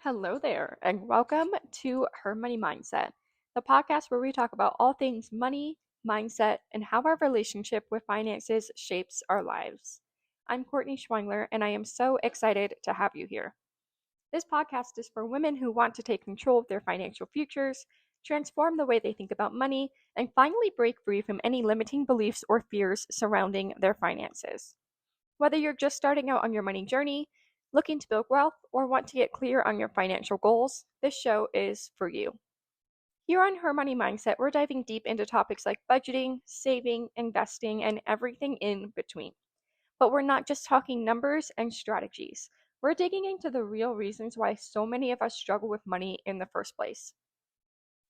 Hello there, and welcome to Her Money Mindset, the podcast where we talk about all things money, mindset, and how our relationship with finances shapes our lives. I'm Courtney Schwengler, and I am so excited to have you here. This podcast is for women who want to take control of their financial futures, transform the way they think about money, and finally break free from any limiting beliefs or fears surrounding their finances. Whether you're just starting out on your money journey, looking to build wealth, or want to get clear on your financial goals, this show is for you. Here on Her Money Mindset, we're diving deep into topics like budgeting, saving, investing, and everything in between. But we're not just talking numbers and strategies. We're digging into the real reasons why so many of us struggle with money in the first place.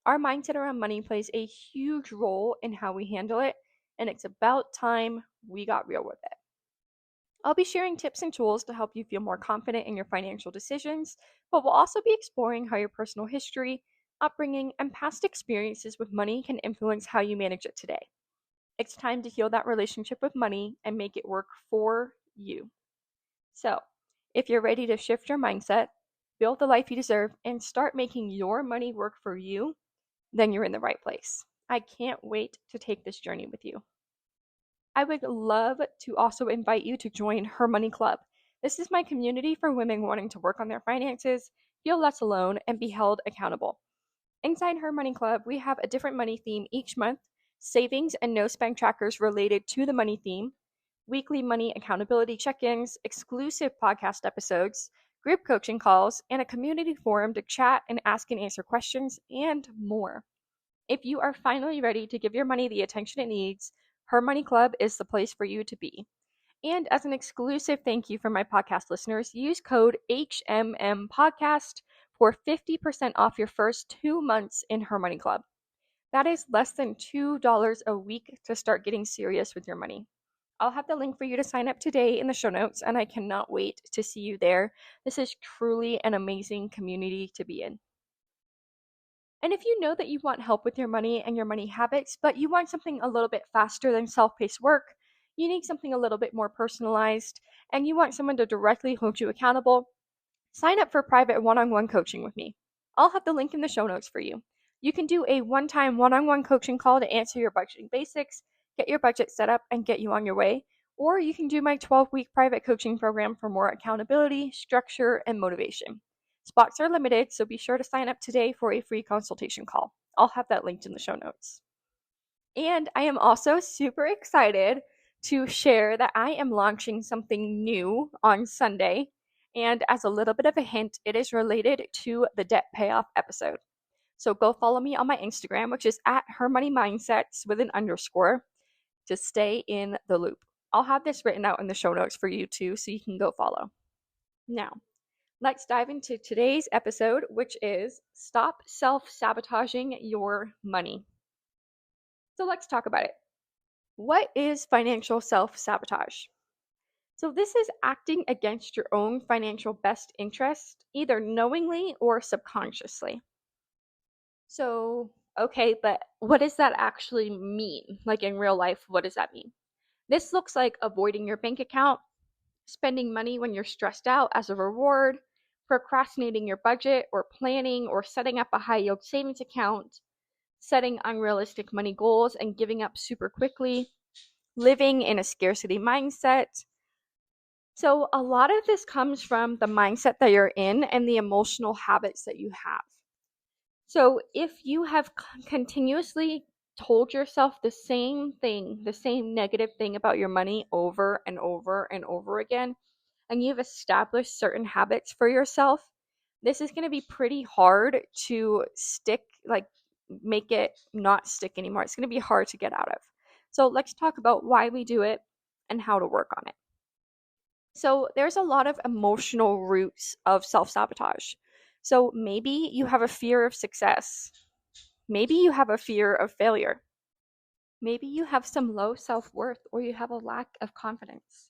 Our mindset around money plays a huge role in how we handle it, and it's about time we got real with it. I'll be sharing tips and tools to help you feel more confident in your financial decisions, but we'll also be exploring how your personal history, upbringing, and past experiences with money can influence how you manage it today. It's time to heal that relationship with money and make it work for you. So, if you're ready to shift your mindset, build the life you deserve, and start making your money work for you, then you're in the right place. I can't wait to take this journey with you. I would love to also invite you to join Her Money Club. This is my community for women wanting to work on their finances, feel less alone, and be held accountable. Inside Her Money Club, we have a different money theme each month, savings and no spend trackers related to the money theme, weekly money accountability check-ins, exclusive podcast episodes, group coaching calls, and a community forum to chat and ask and answer questions, and more. If you are finally ready to give your money the attention it needs, Her Money Club is the place for you to be. And as an exclusive thank you for my podcast listeners, use code HMMPodcast for 50% off your first 2 months in Her Money Club. That is less than $2 a week to start getting serious with your money. I'll have the link for you to sign up today in the show notes, and I cannot wait to see you there. This is truly an amazing community to be in. And if you know that you want help with your money and your money habits, but you want something a little bit faster than self-paced work, you need something a little bit more personalized, and you want someone to directly hold you accountable, sign up for private one-on-one coaching with me. I'll have the link in the show notes for you. You can do a one-time one-on-one coaching call to answer your budgeting basics, get your budget set up, and get you on your way. Or you can do my 12-week private coaching program for more accountability, structure, and motivation. Spots are limited, so be sure to sign up today for a free consultation call. I'll have that linked in the show notes. And I am also super excited to share that I am launching something new on Sunday. And as a little bit of a hint, it is related to the debt payoff episode. So go follow me on my Instagram, which is at Her Money Mindsets with an underscore, to stay in the loop. I'll have this written out in the show notes for you too, so you can go follow. Now, let's dive into today's episode, which is Stop Self-Sabotaging Your Money. So let's talk about it. What is financial self-sabotage? So this is acting against your own financial best interest, either knowingly or subconsciously. So, okay, but what does that actually mean? Like in real life, what does that mean? This looks like avoiding your bank account, spending money when you're stressed out as a reward, procrastinating your budget or planning or setting up a high yield savings account, setting unrealistic money goals and giving up super quickly, living in a scarcity mindset. So a lot of this comes from the mindset that you're in and the emotional habits that you have. So if you have continuously told yourself the same thing, the same negative thing about your money over and over and over again, and you've established certain habits for yourself, this is going to be pretty hard to stick, like make it not stick anymore. It's going to be hard to get out of. So let's talk about why we do it and how to work on it. So there's a lot of emotional roots of self-sabotage. So maybe you have a fear of success. Maybe you have a fear of failure. Maybe you have some low self-worth or you have a lack of confidence.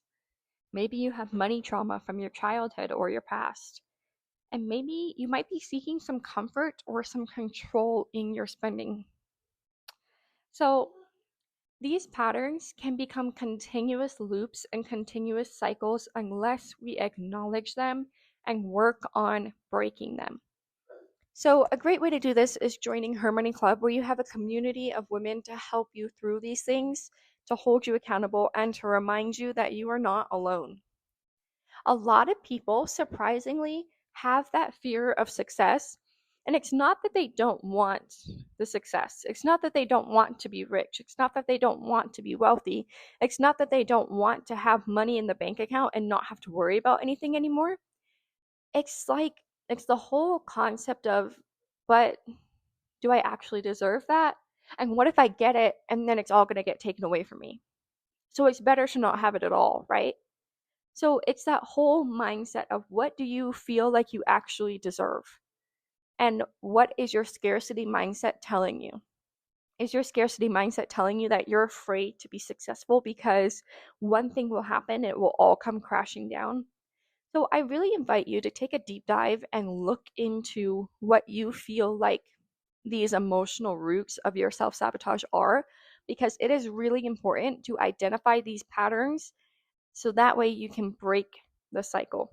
Maybe you have money trauma from your childhood or your past. And maybe you might be seeking some comfort or some control in your spending. So these patterns can become continuous loops and continuous cycles unless we acknowledge them and work on breaking them. So, a great way to do this is joining Her Money Club, where you have a community of women to help you through these things, to hold you accountable, and to remind you that you are not alone. A lot of people, surprisingly, have that fear of success. And it's not that they don't want the success. It's not that they don't want to be rich. It's not that they don't want to be wealthy. It's not that they don't want to have money in the bank account and not have to worry about anything anymore. It's like, it's the whole concept of, but do I actually deserve that? And what if I get it and then it's all going to get taken away from me? So it's better to not have it at all, right? So it's that whole mindset of what do you feel like you actually deserve? And what is your scarcity mindset telling you? Is your scarcity mindset telling you that you're afraid to be successful because one thing will happen, it will all come crashing down? So I really invite you to take a deep dive and look into what you feel like these emotional roots of your self sabotage are, because it is really important to identify these patterns so that way you can break the cycle.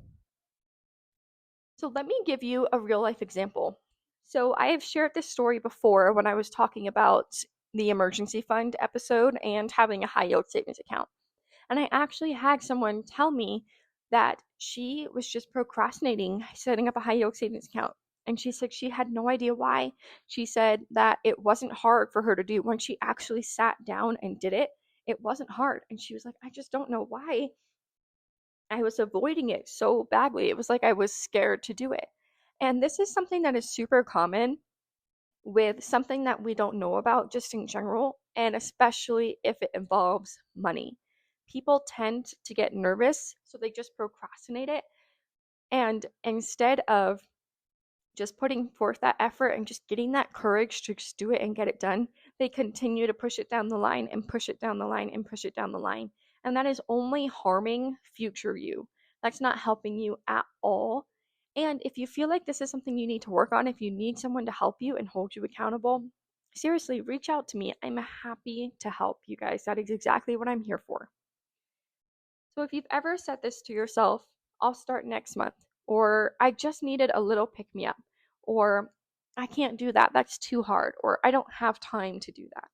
So let me give you a real life example. So I have shared this story before when I was talking about the emergency fund episode and having a high yield savings account. And I actually had someone tell me that she was just procrastinating setting up a high yield savings account. And she said she had no idea why. She said that it wasn't hard for her to do. When she actually sat down and did it, it wasn't hard. And she was like, I just don't know why I was avoiding it so badly. It was like I was scared to do it. And this is something that is super common with something that we don't know about just in general, and especially if it involves money. People tend to get nervous, so they just procrastinate it. And instead of just putting forth that effort and just getting that courage to just do it and get it done, they continue to push it down the line and push it down the line and push it down the line. And that is only harming future you. That's not helping you at all. And if you feel like this is something you need to work on, if you need someone to help you and hold you accountable, seriously, reach out to me. I'm happy to help you guys. That is exactly what I'm here for. So if you've ever said this to yourself, I'll start next month, or I just needed a little pick me up, or I can't do that, that's too hard, or I don't have time to do that,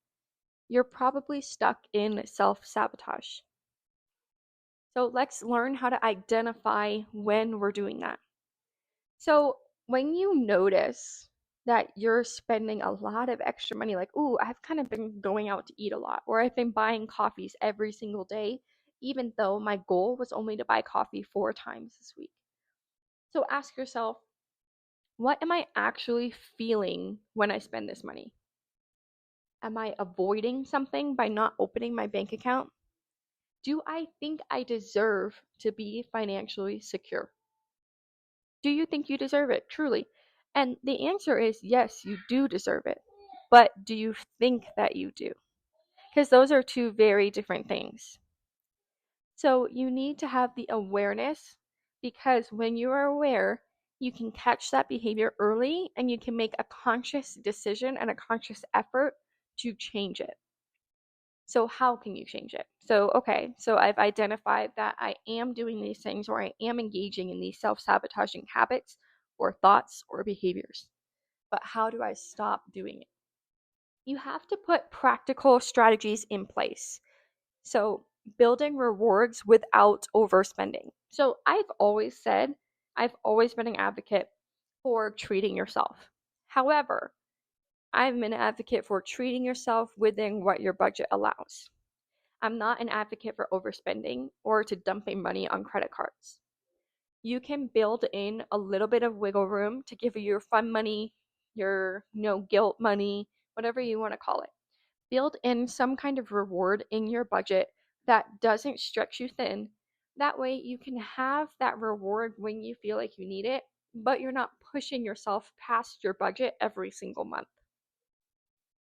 you're probably stuck in self sabotage. So let's learn how to identify when we're doing that. So when you notice that you're spending a lot of extra money, like, ooh, I've kind of been going out to eat a lot, or I've been buying coffees every single day, even though my goal was only to buy coffee 4 times this week. So ask yourself, what am I actually feeling when I spend this money? Am I avoiding something by not opening my bank account? Do I think I deserve to be financially secure? Do you think you deserve it, truly? And the answer is yes, you do deserve it. But do you think that you do? Because those are two very different things. So you need to have the awareness, because when you are aware, you can catch that behavior early and you can make a conscious decision and a conscious effort to change it. So how can you change it? So I've identified that I am doing these things, or I am engaging in these self-sabotaging habits or thoughts or behaviors. But how do I stop doing it? You have to put practical strategies in place. So building rewards without overspending. So I've always been an advocate for treating yourself. However, I'm an advocate for treating yourself within what your budget allows. I'm not an advocate for overspending or to dumping money on credit cards. You can build in a little bit of wiggle room to give you your fun money, your guilt money, whatever you want to call it. Build in some kind of reward in your budget that doesn't stretch you thin. That way you can have that reward when you feel like you need it, but you're not pushing yourself past your budget every single month.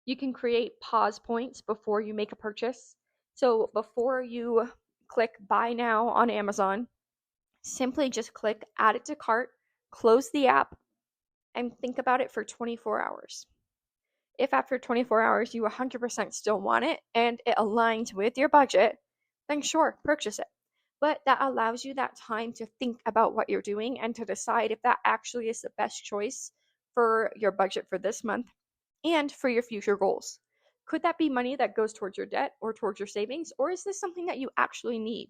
You can create pause points before you make a purchase. So before you click buy now on Amazon, simply just click add it to cart, close the app, and think about it for 24 hours. If after 24 hours you 100% still want it and it aligns with your budget, then sure, purchase it. but that allows you that time to think about what you're doing and to decide if that actually is the best choice for your budget for this month and for your future goals. Could that be money that goes towards your debt or towards your savings, or is this something that you actually need?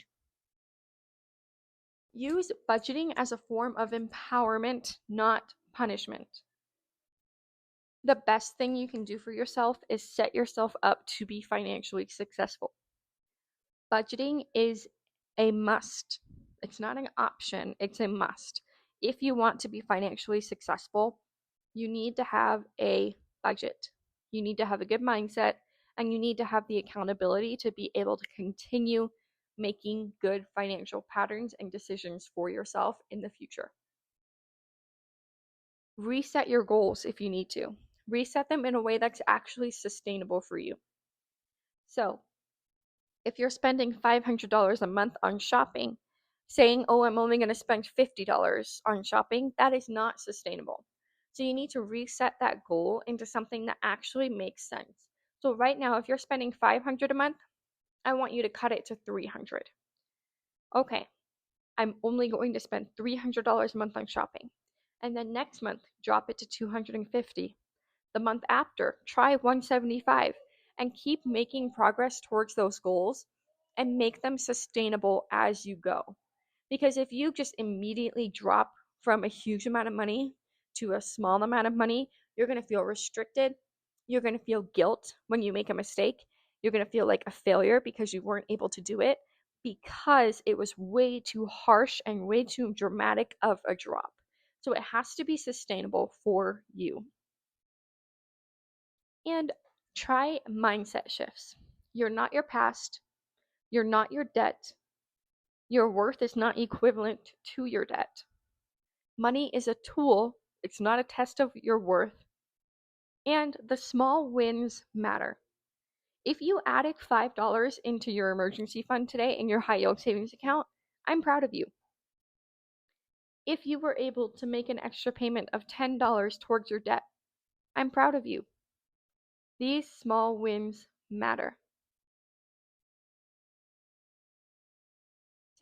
Use budgeting as a form of empowerment, not punishment. The best thing you can do for yourself is set yourself up to be financially successful. Budgeting is a must. It's not an option, it's a must. If you want to be financially successful, you need to have a budget. You need to have a good mindset, and you need to have the accountability to be able to continue making good financial patterns and decisions for yourself in the future. Reset your goals if you need to. Reset them in a way that's actually sustainable for you. So, if you're spending $500 a month on shopping, saying, oh, I'm only going to spend $50 on shopping, that is not sustainable. So you need to reset that goal into something that actually makes sense. So right now, if you're spending $500 a month, I want you to cut it to $300. Okay, I'm only going to spend $300 a month on shopping. And then next month, drop it to $250. The month after, try $175 and keep making progress towards those goals and make them sustainable as you go. Because if you just immediately drop from a huge amount of money to a small amount of money, you're going to feel restricted. You're going to feel guilt when you make a mistake. You're going to feel like a failure because you weren't able to do it because it was way too harsh and way too dramatic of a drop. So it has to be sustainable for you. And try mindset shifts. You're not your past. You're not your debt. Your worth is not equivalent to your debt. Money is a tool, it's not a test of your worth. And the small wins matter. If you added $5 into your emergency fund today in your high yield savings account, I'm proud of you. If you were able to make an extra payment of $10 towards your debt, I'm proud of you. These small wins matter.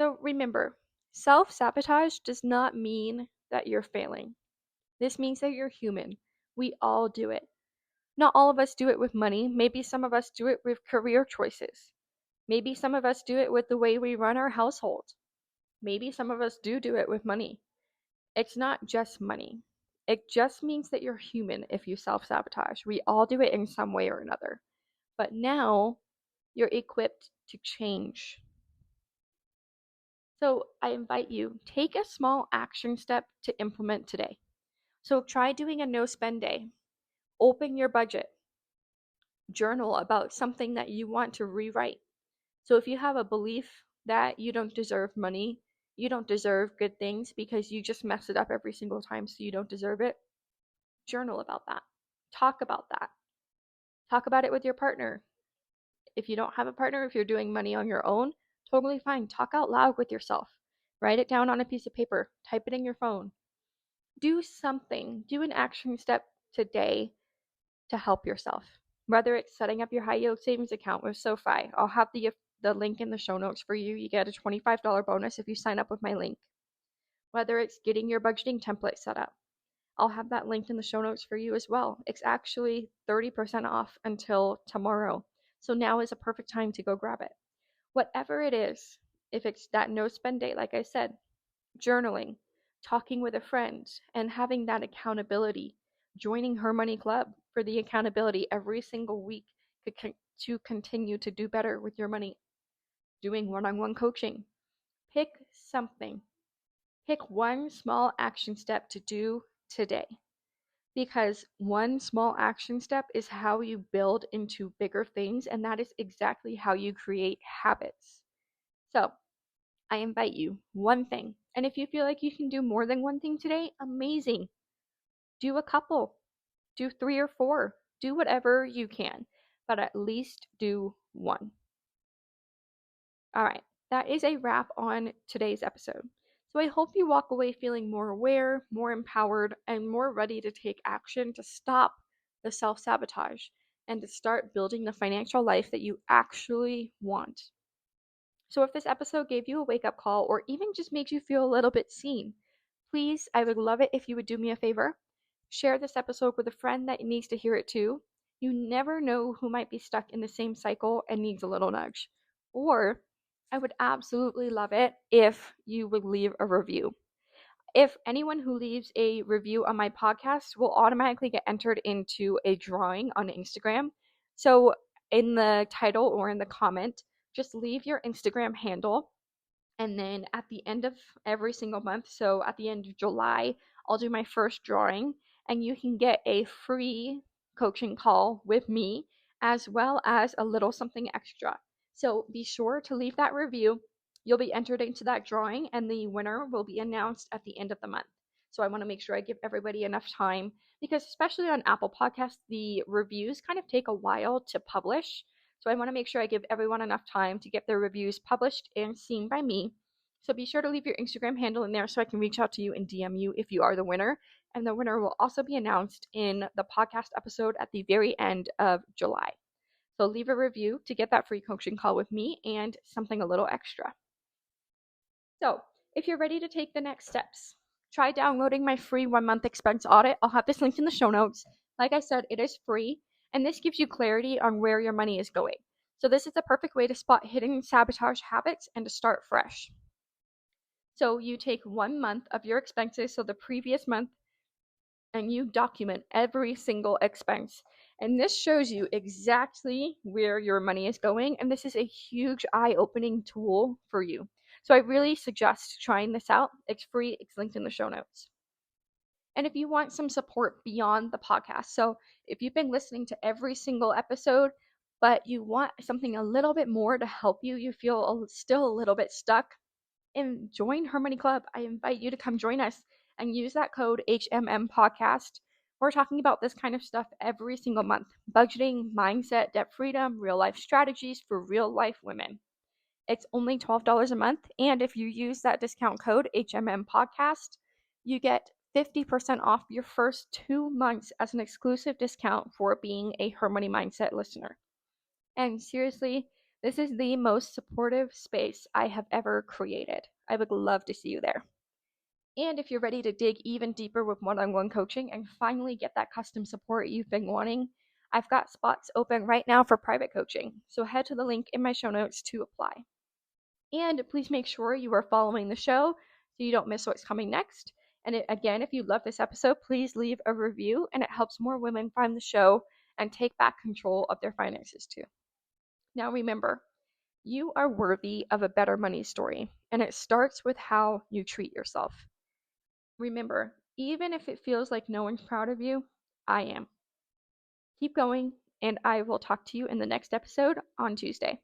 So remember, self-sabotage does not mean that you're failing. This means that you're human. We all do it. Not all of us do it with money. Maybe some of us do it with career choices. Maybe some of us do it with the way we run our household. Maybe some of us do it with money. It's not just money. It just means that you're human if you self-sabotage. We all do it in some way or another. But now you're equipped to change. So I invite you, take a small action step to implement today. So try doing a no spend day. Open your budget. Journal about something that you want to rewrite. So if you have a belief that you don't deserve money, you don't deserve good things because you just mess it up every single time, so you don't deserve it, journal about that. Talk about that. Talk about it with your partner. If you don't have a partner, if you're doing money on your own, totally fine. Talk out loud with yourself. Write it down on a piece of paper. Type it in your phone. Do something. Do an action step today to help yourself. Whether it's setting up your high yield savings account with SoFi, I'll have the link in the show notes for you. You get a $25 bonus if you sign up with my link. Whether it's getting your budgeting template set up, I'll have that linked in the show notes for you as well. It's actually 30% off until tomorrow. So now is a perfect time to go grab it. Whatever it is, if it's that no spend day, like I said, journaling, talking with a friend, and having that accountability, joining Her Money Club for the accountability every single week to continue to do better with your money, doing one-on-one coaching. Pick something. Pick one small action step to do today. Because one small action step is how you build into bigger things, and that is exactly how you create habits. So, I invite you, one thing. And if you feel like you can do more than one thing today, amazing. Do a couple, do 3 or 4, do whatever you can, but at least do one. All right, that is a wrap on today's episode. So I hope you walk away feeling more aware, more empowered, and more ready to take action to stop the self-sabotage and to start building the financial life that you actually want. So if this episode gave you a wake up call or even just makes you feel a little bit seen, please, I would love it if you would do me a favor. Share this episode with a friend that needs to hear it too. You never know who might be stuck in the same cycle and needs a little nudge. Or I would absolutely love it if you would leave a review. If anyone who leaves a review on my podcast will automatically get entered into a drawing on Instagram. So in the title or in the comment, just leave your Instagram handle, and then at the end of every single month, so at the end of July, I'll do my first drawing, and you can get a free coaching call with me as well as a little something extra. So be sure to leave that review. You'll be entered into that drawing, and the winner will be announced at the end of the month. So I want to make sure I give everybody enough time because, especially on Apple Podcasts, the reviews kind of take a while to publish. So I want to make sure I give everyone enough time to get their reviews published and seen by me. So be sure to leave your Instagram handle in there so I can reach out to you and DM you if you are the winner. And the winner will also be announced in the podcast episode at the very end of July. So leave a review to get that free coaching call with me and something a little extra. So if you're ready to take the next steps, try downloading my free 1 month expense audit. I'll have this linked in the show notes. Like I said, it is free, and this gives you clarity on where your money is going. So this is the perfect way to spot hidden sabotage habits and to start fresh. So you take 1 month of your expenses, so the previous month, and you document every single expense. And this shows you exactly where your money is going. And this is a huge eye-opening tool for you. So I really suggest trying this out. It's free, it's linked in the show notes. And if you want some support beyond the podcast, so if you've been listening to every single episode, but you want something a little bit more to help you, you feel still a little bit stuck, and join Her Money Club. I invite you to come join us and use that code HMM podcast. We're talking about this kind of stuff every single month: budgeting, mindset, debt freedom, real life strategies for real life women. It's only $12 a month, and if you use that discount code HMM podcast, you get 50% off your first 2 months as an exclusive discount for being a Her Money Mindset listener. And seriously, this is the most supportive space I have ever created. I would love to see you there. And if you're ready to dig even deeper with one-on-one coaching and finally get that custom support you've been wanting, I've got spots open right now for private coaching. So head to the link in my show notes to apply. And please make sure you are following the show so you don't miss what's coming next. And again, if you love this episode, please leave a review, and it helps more women find the show and take back control of their finances too. Now remember, you are worthy of a better money story, and it starts with how you treat yourself. Remember, even if it feels like no one's proud of you, I am. Keep going, and I will talk to you in the next episode on Tuesday.